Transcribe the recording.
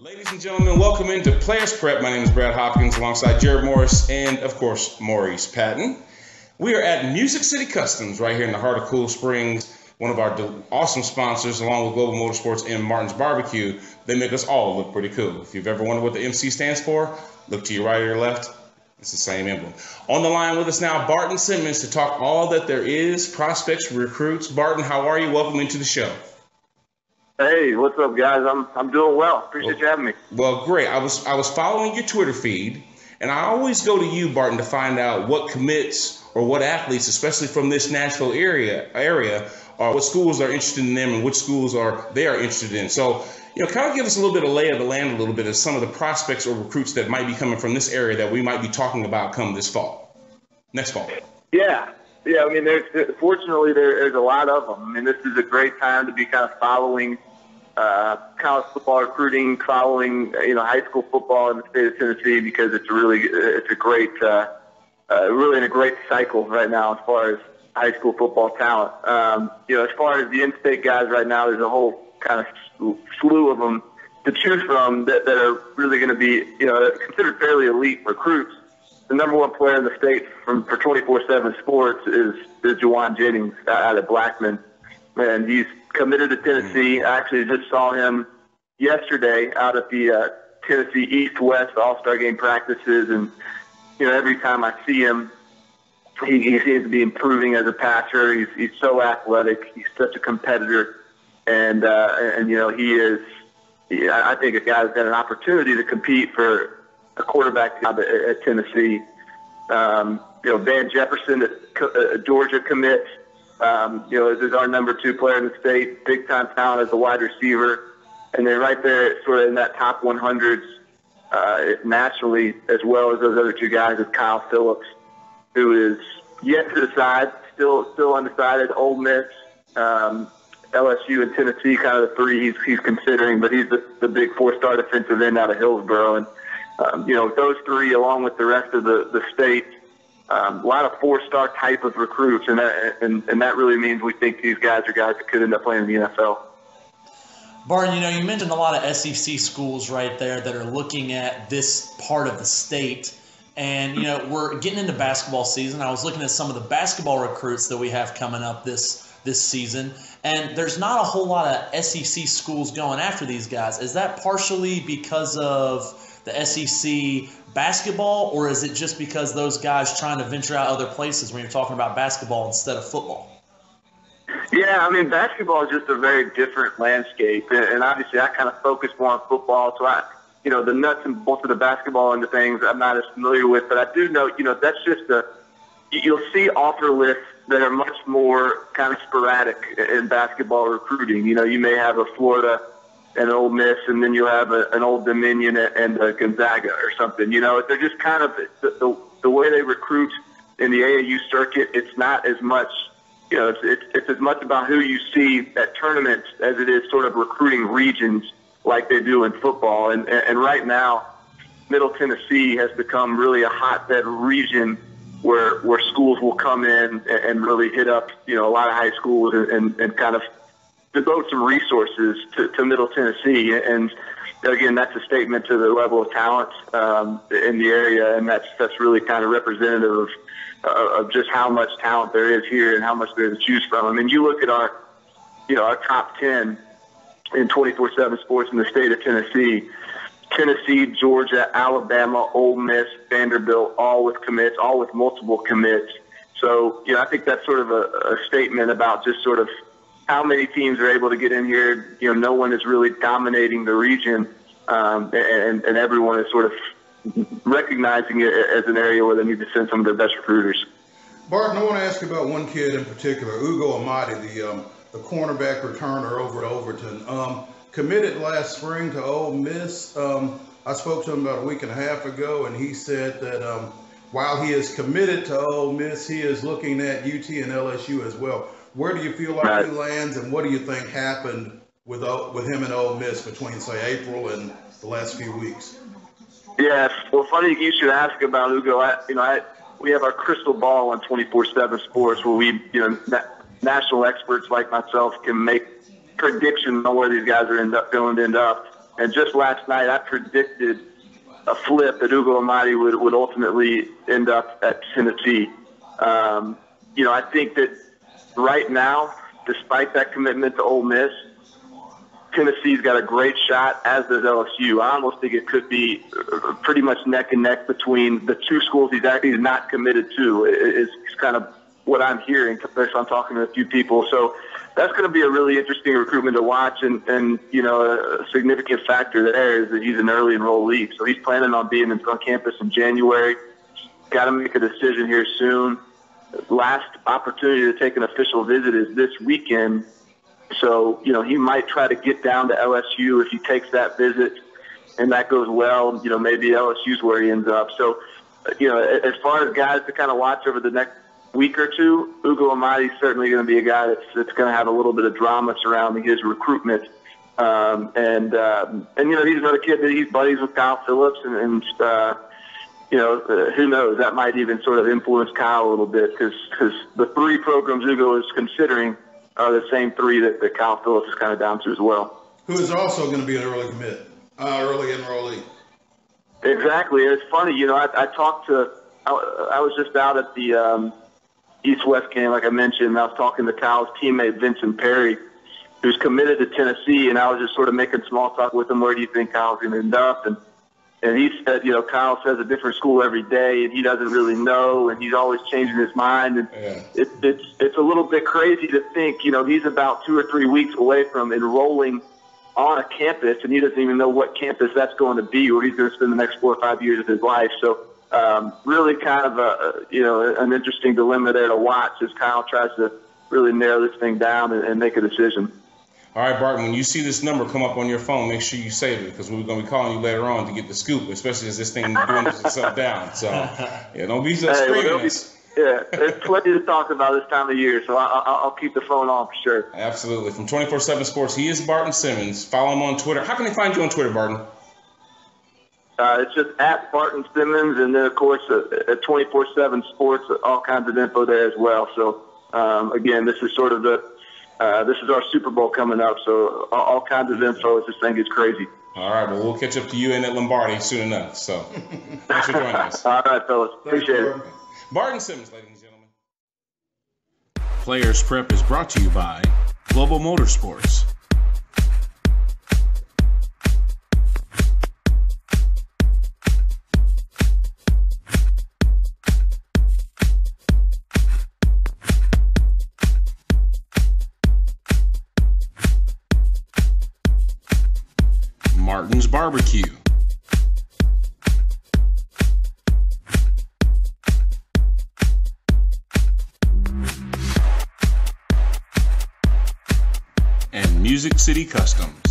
Ladies and gentlemen, welcome into Players Prep. My name is Brad Hopkins alongside Jared Morris and, of course, Maurice Patton. We are at Music City Customs right here in the heart of Cool Springs, one of our awesome sponsors along with Global Motorsports and Martin's Barbecue. They make us all look pretty cool. If you've ever wondered what the MC stands for, look to your right or your left. It's the same emblem. On the line with us now, Barton Simmons to talk all that there is, prospects, recruits. Barton, how are you? Welcome into the show. Hey, what's up, guys? I'm doing well. Appreciate you having me. Well, great. I was following your Twitter feed, and I always go to you, Barton, to find out what commits or what athletes, especially from this Nashville area, or what schools are interested in them and which schools they are interested in. So, kind of give us a little bit of lay of the land, a little bit of some of the prospects or recruits that might be coming from this area that we might be talking about come next fall. Yeah. I mean, fortunately, there's a lot of them. I mean, this is a great time to be kind of following college football recruiting, following high school football in the state of Tennessee, because it's a great really in a great cycle right now as far as high school football talent. As far as the in-state guys right now, there's a whole kind of slew of them to choose from that are really going to be considered fairly elite recruits. The number one player in the state for 24/7 Sports is Juwan Jennings out of Blackman, and he's committed to Tennessee. I actually just saw him yesterday out at the Tennessee East-West All-Star Game practices, and every time I see him, he seems to be improving as a passer. He's so athletic. He's such a competitor, and he is. I think a guy that's got an opportunity to compete for a quarterback job at Tennessee. Van Jefferson at Georgia commits. Is our number 2 player in the state, big time talent as a wide receiver, and then right there, sort of in that top 100s nationally, as well as those other 2 guys, is Kyle Phillips, who is yet to decide, still undecided. Ole Miss, LSU, and Tennessee, kind of the 3 he's considering, but he's the big 4-star defensive end out of Hillsboro, and those 3, along with the rest of the state, a lot of 4-star type of recruits, and that really means we think these guys are guys that could end up playing in the NFL. Barton, you mentioned a lot of SEC schools right there that are looking at this part of the state, and we're getting into basketball season. I was looking at some of the basketball recruits that we have coming up this season, and there's not a whole lot of SEC schools going after these guys. Is that partially because of the SEC basketball, or is it just because those guys trying to venture out other places when you're talking about basketball instead of football? Yeah, I mean, basketball is just a very different landscape, and obviously I kind of focus more on football, so the nuts and bolts of the basketball and the things I'm not as familiar with, but I do know, that's just you'll see offer lists that are much more kind of sporadic in basketball recruiting. You may have a Florida and Ole Miss, and then you have an Old Dominion and a Gonzaga or something. They're just kind of the way they recruit in the AAU circuit. It's not as much, it's as much about who you see at tournaments as it is sort of recruiting regions like they do in football. And right now, Middle Tennessee has become really a hotbed region where schools will come in and really hit up, a lot of high schools and kind of devote some resources to Middle Tennessee. And again, that's a statement to the level of talent in the area, and that's really kind of representative of just how much talent there is here and how much there is to choose from. I mean, you look at our top 10 in 24/7 Sports in the state of Tennessee: Georgia, Alabama, Ole Miss, Vanderbilt, all with commits, all with multiple commits. So, I think that's sort of a statement about just sort of how many teams are able to get in here. No one is really dominating the region, and everyone is sort of recognizing it as an area where they need to send some of their best recruiters. Barton, I want to ask you about one kid in particular, Ugo Amadi, the cornerback returner over at Overton. Committed last spring to Ole Miss. I spoke to him about a week and a half ago, and he said that while he is committed to Ole Miss, he is looking at UT and LSU as well. Where do you feel like he lands, and what do you think happened with him and Ole Miss between, say, April and the last few weeks? Yeah, well, funny you should ask about Ugo. We have our crystal ball on 24/7 Sports, where we, national experts like myself can make predictions on where these guys are going to end up. And just last night, I predicted a flip that Ugo Amadi would ultimately end up at Tennessee. I think that right now, despite that commitment to Ole Miss, Tennessee's got a great shot, as does LSU. I almost think it could be pretty much neck and neck between the two schools he's actually not committed to. It's kind of what I'm hearing compared to I'm talking to a few people. So that's going to be a really interesting recruitment to watch. And a significant factor there is that he's an early enrollee. So he's planning on being on campus in January. Got to make a decision here soon. Last opportunity to take an official visit is this weekend. So, he might try to get down to LSU if he takes that visit and that goes well. Maybe LSU's where he ends up. So, as far as guys to kind of watch over the next week or two, Ugo Amadi's certainly going to be a guy that's going to have a little bit of drama surrounding his recruitment. He's another kid that he's buddies with Kyle Phillips and who knows, that might even sort of influence Kyle a little bit because the three programs Ugo is considering are the same three that Kyle Phillips is kind of down to as well. Who is also going to be an early early enrollee. Exactly. It's funny, I talked to – I was just out at the East-West game, like I mentioned, and I was talking to Kyle's teammate Vincent Perry, who's committed to Tennessee, and I was just sort of making small talk with him, where do you think Kyle's going to end up? And he said, Kyle says a different school every day, and he doesn't really know, and he's always changing his mind. And it's a little bit crazy to think, he's about 2 or 3 weeks away from enrolling on a campus, and he doesn't even know what campus that's going to be, where he's going to spend the next 4 or 5 years of his life. So really kind of an interesting dilemma there to watch as Kyle tries to really narrow this thing down and make a decision. All right, Barton, when you see this number come up on your phone, make sure you save it because we're going to be calling you later on to get the scoop, especially as this thing doing itself down. So, don't be just screaming. There's plenty to talk about this time of year, so I'll keep the phone on for sure. Absolutely. From 24/7 Sports, he is Barton Simmons. Follow him on Twitter. How can they find you on Twitter, Barton? It's just at Barton Simmons, and then, of course, at 24/7 Sports, all kinds of info there as well. So, again, this is sort of this is our Super Bowl coming up, so all kinds of info as this thing gets crazy. All right, well, we'll catch up to you and at Lombardi soon enough. So, thanks for joining us. All right, fellas. Appreciate it. Barton Simmons, ladies and gentlemen. Players Prep is brought to you by Global Motorsports. Martin's Barbecue. And Music City Customs.